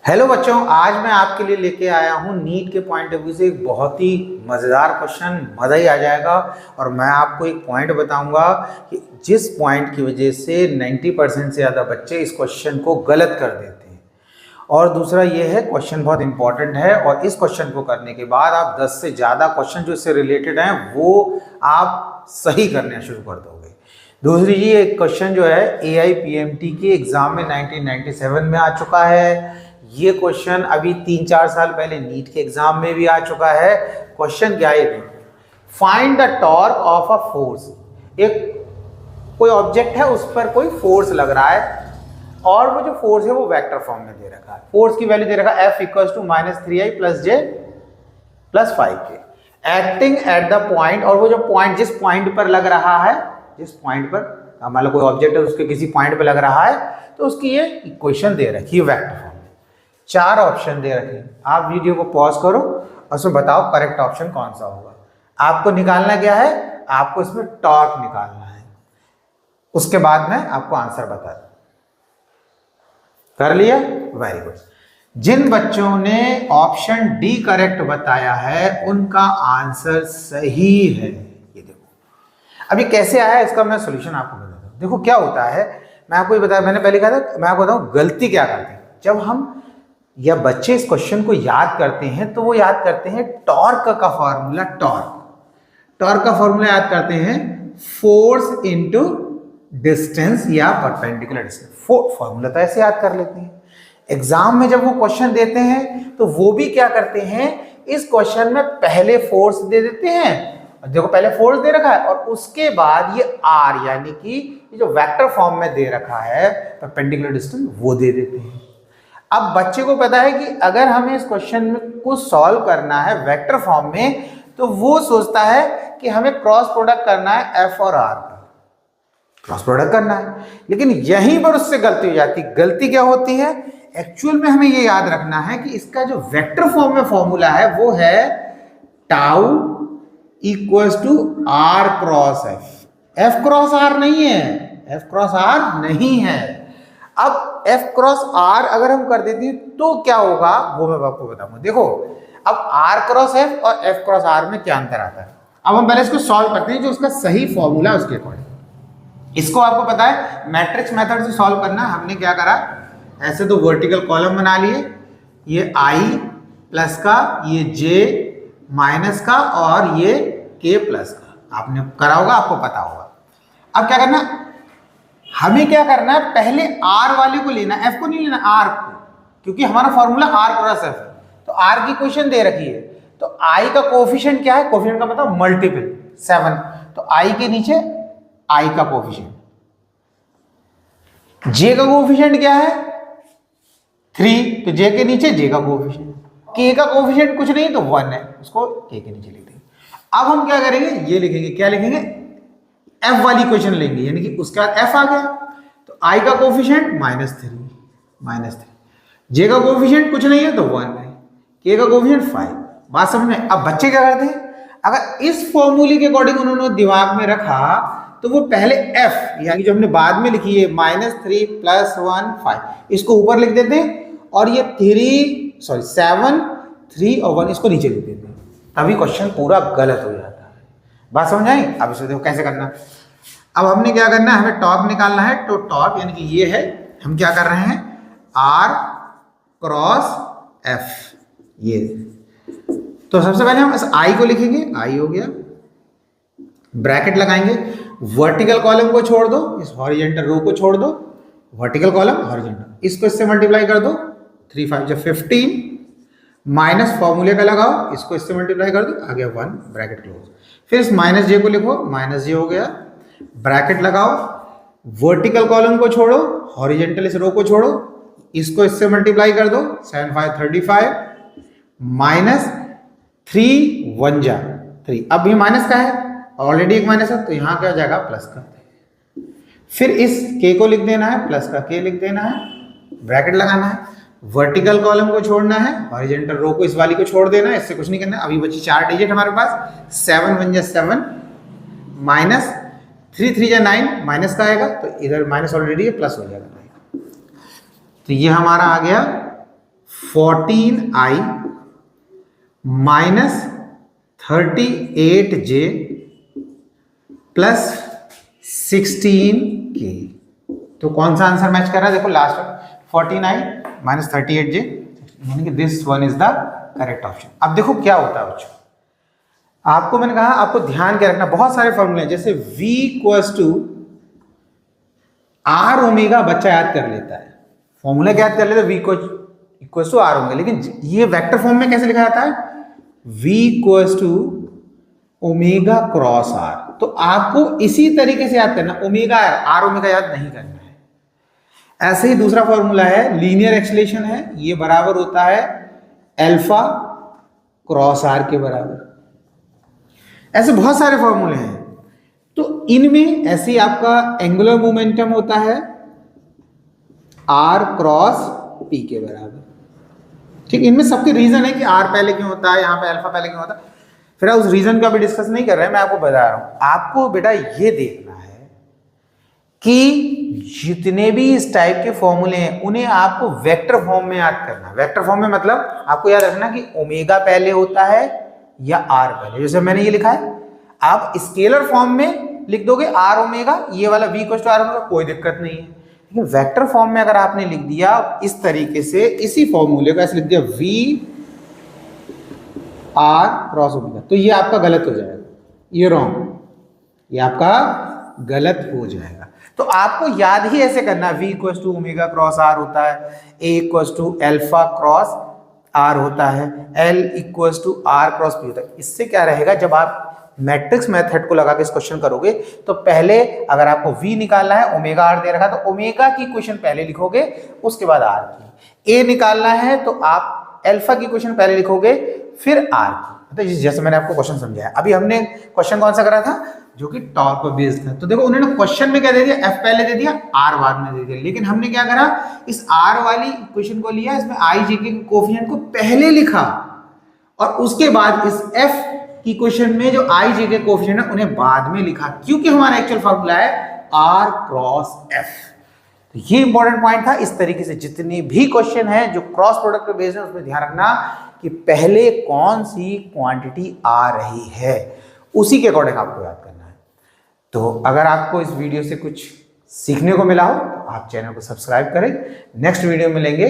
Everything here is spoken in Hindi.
हेलो बच्चों, आज मैं आपके लिए लेके आया हूँ नीट के पॉइंट ऑफ व्यू से एक बहुत ही मज़ेदार क्वेश्चन। मज़ा ही आ जाएगा। और मैं आपको एक पॉइंट बताऊंगा कि जिस पॉइंट की वजह से 90% से ज़्यादा बच्चे इस क्वेश्चन को गलत कर देते हैं। और दूसरा ये है, क्वेश्चन बहुत इंपॉर्टेंट है और इस क्वेश्चन को करने के बाद आप 10 से ज़्यादा क्वेश्चन जो इससे रिलेटेड हैं वो आप सही करना शुरू कर दोगे। दूसरी जी, एक क्वेश्चन जो है AIPMT के एग्जाम में 1997 में आ चुका है। ये क्वेश्चन अभी 3-4 साल पहले नीट के एग्जाम में भी आ चुका है। क्वेश्चन क्या है? Find the torque of a force. एक कोई ऑब्जेक्ट है, उस पर कोई फोर्स लग रहा है और वो जो फोर्स है वो वेक्टर फॉर्म में दे रखा है। फोर्स की वैल्यू दे रखा है F = -3I + J + 5K acting at the point. और वो जो पॉइंट, जिस पॉइंट पर लग रहा है, जिस पॉइंट पर मान लो कोई ऑब्जेक्ट है उसके किसी पॉइंट पर लग रहा है, तो उसकी ये इक्वेशन दे रखी है वेक्टर फॉर्म में। 4 ऑप्शन दे रखे हैं। आप वीडियो को पॉज करो और उसमें बताओ करेक्ट ऑप्शन कौन सा होगा। आपको निकालना क्या है? आपको इसमें टॉर्क निकालना है। उसके बाद में आपको आंसर बता दूं। कर लिया? Very good. जिन बच्चों ने ऑप्शन डी करेक्ट बताया है उनका आंसर सही है। ये देखो, अभी कैसे आया इसका मैं सोल्यूशन आपको बताता हूं। देखो क्या होता है, मैं आपको ये बताया, मैंने पहले कहा था, मैं आपको बताऊं गलती क्या करते हैं। जब हम या बच्चे इस क्वेश्चन को याद करते हैं तो वो याद करते हैं टॉर्क का फॉर्मूला। टॉर्क का फॉर्मूला याद करते हैं फोर्स इनटू डिस्टेंस या परपेंडिकुलर डिस्टेंस। फॉर्मूला तो ऐसे याद कर लेते हैं। एग्जाम में जब वो क्वेश्चन देते हैं तो वो भी क्या करते हैं, इस क्वेश्चन में पहले फोर्स दे देते हैं। देखो पहले फोर्स दे रखा है और उसके बाद ये आर यानी कि ये जो वेक्टर फॉर्म में दे रखा है परपेंडिकुलर डिस्टेंस, वो दे देते हैं। अब बच्चे को पता है कि अगर हमें इस क्वेश्चन में को सॉल्व करना है वेक्टर फॉर्म में, तो वो सोचता है कि हमें क्रॉस प्रोडक्ट करना है एफ और आर का, क्रॉस प्रोडक्ट करना है। लेकिन यहीं पर उससे गलती हो जाती है। गलती क्या होती है? एक्चुअल में हमें ये याद रखना है कि इसका जो वेक्टर फॉर्म में फॉर्मूला है वो है tau = r cross f। f cross r नहीं है, f क्रॉस r नहीं है। अब F क्रॉस R अगर हम कर देते हैं तो क्या होगा वो मैं आपको बताऊंगा। देखो अब R क्रॉस F और F क्रॉस R में क्या अंतर आता है। अब हम पहले इसको सॉल्व करते हैं, जो उसका सही फॉर्मूला है उसके अकॉर्डिंग। इसको आपको पता है मैट्रिक्स मेथड से सॉल्व करना। हमने क्या करा, ऐसे तो वर्टिकल कॉलम बना लिए, ये I प्लस का, ये J माइनस का और ये K प्लस का। आपने करा होगा, आपको पता होगा। अब क्या करना, हमें क्या करना है, पहले R वाले को लेना, F को नहीं लेना, R को, क्योंकि हमारा फॉर्मूला R क्रॉस F है। तो R की इक्वेशन दे रखी है, तो I का कोफिशिएंट क्या है, कोफिशिएंट का मतलब मल्टीपल 7, तो I के नीचे I का कोफिशिएंट, J का कोफिशिएंट क्या है 3, तो J के नीचे J का कोफिशिएंट, K का कोफिशिएंट कुछ नहीं तो 1 है, उसको K के नीचे लिख देंगे। अब हम क्या करेंगे, ये लिखेंगे, क्या लिखेंगे, F वाली इक्वेशन लेंगे, यानी कि उसका F आ गया, तो I का कोफिशिएंट -3, J का कोफिशिएंट कुछ नहीं है तो 1 है, K का कोफिशिएंट 5। बात समझ में? अब बच्चे क्या करते हैं, अगर इस फॉर्मूले के अकॉर्डिंग उन्होंने दिमाग में रखा तो वो पहले F यानी जो हमने बाद में लिखी है -3 + 1 5, इसको ऊपर लिख देते हैं और ये 7 3 और 1 इसको नीचे लिख देते हैं, तभी क्वेश्चन पूरा गलत हो जाता है। बात समझ आई? अब इसे देखो कैसे करना। अब हमने क्या करना है, हमें टॉर्क निकालना है। तो टॉर्क यानी कि ये है, हम क्या कर रहे हैं, R क्रॉस F। ये तो सबसे पहले हम इस I को लिखेंगे, I हो गया, ब्रैकेट लगाएंगे, वर्टिकल कॉलम को छोड़ दो, इस हॉरिजॉन्टल रो को छोड़ दो, वर्टिकल कॉलम हॉरिजॉन्टल, इसको इससे मल्टीप्लाई कर दो, 3 5 15 माइनस फॉर्मूले का लगाओ, इसको इससे मल्टीप्लाई कर दो, आ गया 1, ब्रैकेट क्लोज। फिर इस -j को लिखो, -j हो गया, ब्रैकेट लगाओ, वर्टिकल कॉलम को छोड़ो, हॉरिजॉन्टल इस रो को छोड़ो, इसको इससे मल्टीप्लाई कर दो, 7 5 35 -3 1 जा 3। अब ये माइनस का है, ऑलरेडी एक माइनस है, तो यहाँ क्या हो जाएगा, प्लस का। फिर इस k को लिख देना है, प्लस का k लिख देना है, ब्रैकेट लगाना है, वर्टिकल कॉलम को छोड़ना है, हॉरिजॉन्टल रो को इस वाली को छोड़ देना है, इससे कुछ नहीं करना है। अभी बची 4 डिजिट हमारे पास, 7 1 जा 7 -3 3 जा 9, माइनस का आएगा, तो इधर माइनस ऑलरेडी है, प्लस हो जाएगा। तो ये हमारा आ गया 14i minus 38j plus 16k। तो कौन सा आंसर मैच कर रहा है? देखो लास्ट में 14i माइनस 38j, यानी कि this one is the correct option. अब देखो क्या होता है बच्चों, आपको मैंने कहा आपको ध्यान क्या रखना, बहुत सारे फॉर्मूले हैं, जैसे v equals to R omega बच्चा याद कर लेता है, फॉर्मूला क्या याद कर लेता है, v equals to R omega, लेकिन ये वेक्टर फॉर्म में कैसे लिखा जाता है? v equals to omega cross R. तो आपको इसी तरीके से याद करना, ओमेगा आर ओमेगा याद नहीं करना है। ऐसे ही दूसरा फॉर्मूला है, लीनियर एक्सेलरेशन है, ये बराबर होता है अल्फा क्रॉस आर के बराबर। ऐसे बहुत सारे फॉर्मूले हैं। तो इनमें ऐसे आपका एंगुलर मोमेंटम होता है आर क्रॉस पी के बराबर। ठीक, इनमें सबके रीजन है कि आर पहले क्यों होता है, यहां पे अल्फा पहले क्यों होता है, फिर उस रीजन का भी डिस्कस नहीं कर रहे हैं, मैं आपको बता रहा हूं। आपको बेटा ये देखना है कि जितने भी इस टाइप के फॉर्मूले हैं उन्हें आपको वेक्टर फॉर्म में याद करना है। वेक्टर फॉर्म में मतलब आपको याद रखना कि ओमेगा पहले होता है या आर पहले। जैसे मैंने ये लिखा है, आप स्केलर फॉर्म में लिख दोगे आर ओमेगा, ये वाला v equal to R omega, कोई दिक्कत नहीं है। लेकिन वेक्टर फॉर्म में अगर आपने लिख दिया इस तरीके से, इसी फॉर्मूले को ऐसे लिख दिया v आर क्रॉस ओमेगा, तो ये आपका गलत हो जाएगा, ये रॉन्ग, ये आपका गलत हो जाएगा। तो आपको याद ही ऐसे करना, v equal to omega cross R होता है, a equal to alpha cross R होता है, l equal to R cross p होता है। इससे क्या रहेगा, जब आप मैट्रिक्स मेथड को लगा के इस क्वेश्चन करोगे तो पहले अगर आपको v निकालना है, ओमेगा आर दे रखा है तो ओमेगा की इक्वेशन पहले लिखोगे, उसके बाद आर की। a निकालना है तो आप अल्फा की इक्वेशन पहले लिखोगे, फिर आर की। तो जैसे मैंने आपको क्वेश्चन समझाया। अभी हमने क्वेश्चन कौन सा करा था, जो कि टॉर्क पर बेस्ड था। तो देखो उन्होंने क्वेश्चन में क्या दे दिया, f पहले दे दिया, r बाद में दे दिया, लेकिन हमने क्या करा, इस r वाली इक्वेशन को लिया, इसमें i j के कोफिशिएंट को पहले लिखा और उसके बाद इस f की क्वेश्चन में जो i j के कोफिशिएंट है उन्हें बाद में लिखा, क्योंकि हमारा एक्चुअल फॉर्मूला है r क्रॉस f। तो ये इंपॉर्टेंट पॉइंट था। इस तरीके से जितने भी क्वेश्चन है जो क्रॉस प्रोडक्ट पे बेस्ड है, उसमें ध्यान रखना कि पहले कौन सी क्वांटिटी आ रही है, उसी के अकॉर्डिंग आपको याद करना है। तो अगर आपको इस वीडियो से कुछ सीखने को मिला हो तो आप चैनल को सब्सक्राइब करें। नेक्स्ट वीडियो में मिलेंगे।